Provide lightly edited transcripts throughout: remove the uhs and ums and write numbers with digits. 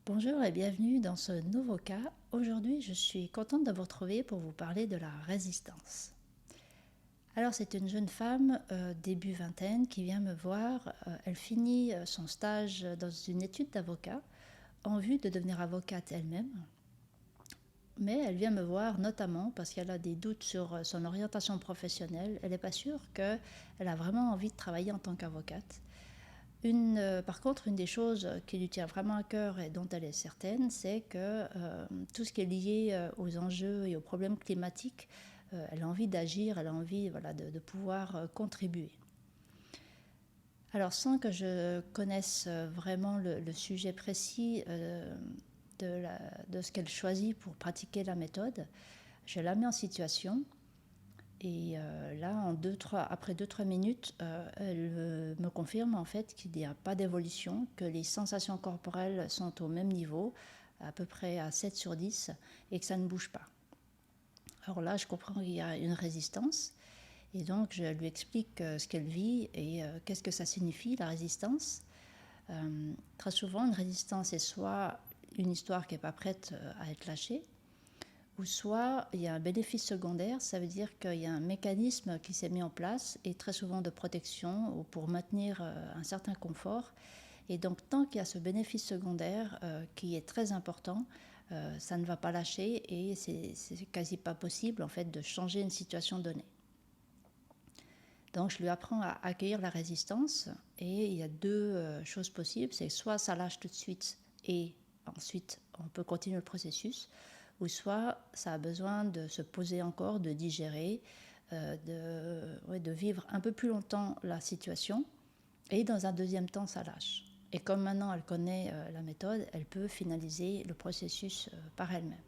Bonjour et bienvenue dans ce nouveau cas. Aujourd'hui, je suis contente de vous retrouver pour vous parler de la résistance. Alors, c'est une jeune femme, début vingtaine, qui vient me voir. Elle finit son stage dans une étude d'avocat en vue de devenir avocate elle-même. Mais elle vient me voir notamment parce qu'elle a des doutes sur son orientation professionnelle. Elle n'est pas sûre qu'elle a vraiment envie de travailler en tant qu'avocate. Par contre, une des choses qui lui tient vraiment à cœur et dont elle est certaine, c'est que tout ce qui est lié aux enjeux et aux problèmes climatiques, elle a envie d'agir, elle a envie de pouvoir contribuer. Alors sans que je connaisse vraiment le sujet précis de ce qu'elle choisit pour pratiquer la méthode, je la mets en situation. Et là, après 2-3 minutes, elle me confirme en fait qu'il n'y a pas d'évolution, que les sensations corporelles sont au même niveau, à peu près à 7 sur 10, et que ça ne bouge pas. Alors là, je comprends qu'il y a une résistance, et donc je lui explique ce qu'elle vit et qu'est-ce que ça signifie, la résistance. Très souvent, une résistance est soit une histoire qui n'est pas prête à être lâchée, ou soit il y a un bénéfice secondaire, ça veut dire qu'il y a un mécanisme qui s'est mis en place, et très souvent de protection ou pour maintenir un certain confort. Et donc tant qu'il y a ce bénéfice secondaire qui est très important, ça ne va pas lâcher et c'est quasi pas possible en fait de changer une situation donnée. Donc je lui apprends à accueillir la résistance, et il y a deux choses possibles, c'est soit ça lâche tout de suite et ensuite on peut continuer le processus, ou soit ça a besoin de se poser encore, de digérer, de vivre un peu plus longtemps la situation, et dans un deuxième temps ça lâche. Et comme maintenant elle connaît la méthode, elle peut finaliser le processus par elle-même.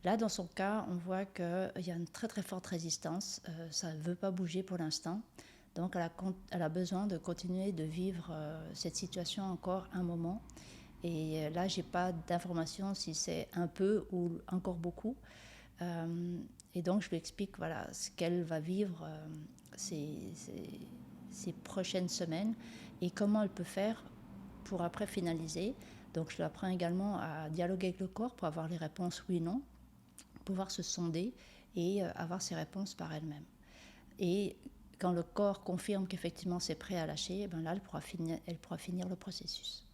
Là, dans son cas, on voit qu'il y a une très très forte résistance, ça ne veut pas bouger pour l'instant, donc elle a besoin de continuer de vivre cette situation encore un moment. Et là, je n'ai pas d'informations si c'est un peu ou encore beaucoup. Et donc, je lui explique ce qu'elle va vivre ces prochaines semaines et comment elle peut faire pour après finaliser. Donc, je lui apprends également à dialoguer avec le corps pour avoir les réponses oui, non, pouvoir se sonder et avoir ses réponses par elle-même. Et quand le corps confirme qu'effectivement c'est prêt à lâcher, ben là, elle pourra finir le processus.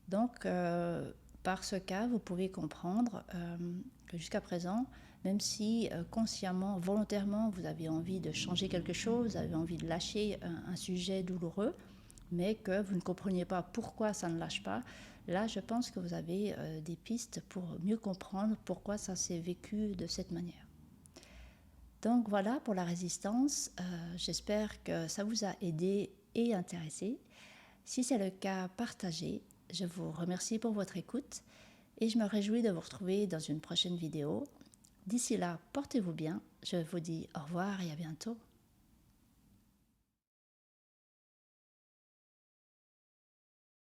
Donc, par ce cas, vous pouvez comprendre que jusqu'à présent, même si consciemment, volontairement, vous avez envie de changer quelque chose, vous avez envie de lâcher un sujet douloureux, mais que vous ne compreniez pas pourquoi ça ne lâche pas, là, je pense que vous avez des pistes pour mieux comprendre pourquoi ça s'est vécu de cette manière. Donc voilà pour la résistance. J'espère que ça vous a aidé et intéressé. Si c'est le cas, partagez. Je vous remercie pour votre écoute et je me réjouis de vous retrouver dans une prochaine vidéo. D'ici là, portez-vous bien. Je vous dis au revoir et à bientôt.